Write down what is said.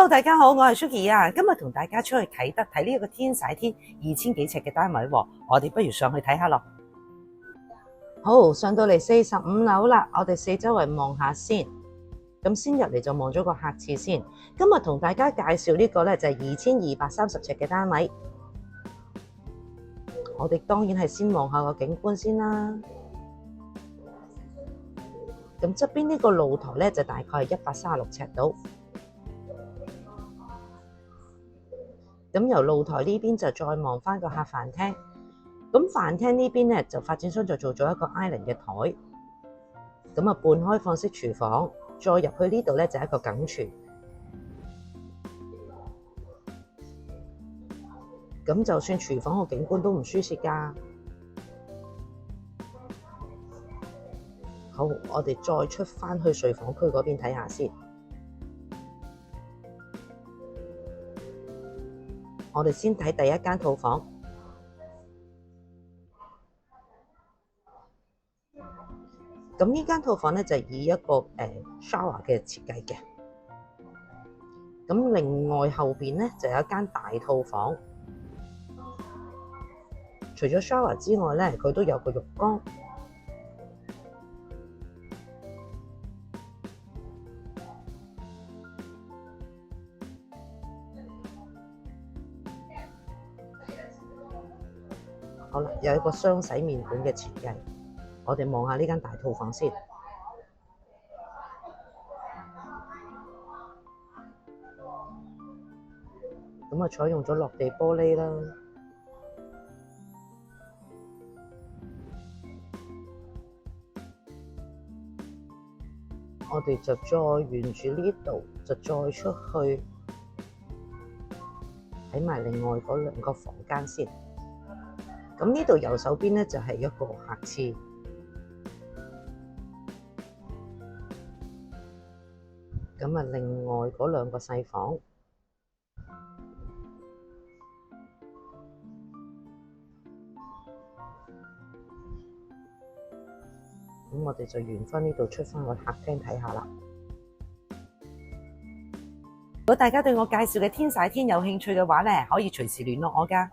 Hello， 大家好，我係 Suki 啊，今日同大家出去啟德睇呢一個天璽天2000幾尺嘅單位喎，我哋不如上去睇下咯。好，上到嚟45樓啦，我哋四周圍望下先。咁先入嚟就望咗個客廁先。今日同大家介紹呢個咧就係2230尺嘅單位。我哋當然係先望下個景觀先啦。咁側邊呢個露台咧就大概係136尺度。咁由露台呢邊就再望返個客飯廳。咁飯廳呢邊咧就發展商就做咗一個 island 嘅台。咁啊半開放式廚房，再入去呢度咧就係一個梗廚。咁就算廚房個景觀都唔輸蝕㗎。好，我哋再出返去睡房區嗰邊睇下先。我哋先睇第一間套房。咁呢間套房咧就以一個shower 嘅設計嘅。咁另外後邊咧就有一間大套房。除咗 shower 之外咧，佢都有個浴缸。好啦，有一個雙洗面盤嘅設計。我哋望下呢間大套房先。咁啊，採用咗落地玻璃啦。我哋就再沿住呢度就再出去睇埋另外嗰兩個房間先。咁呢度右手邊咧就係一個客廁。咁啊，另外嗰兩個細房。咁我哋就沿返呢度出返個客廳睇下啦。如果大家對我介紹嘅天璽天有興趣嘅話咧，可以隨時聯絡我㗎。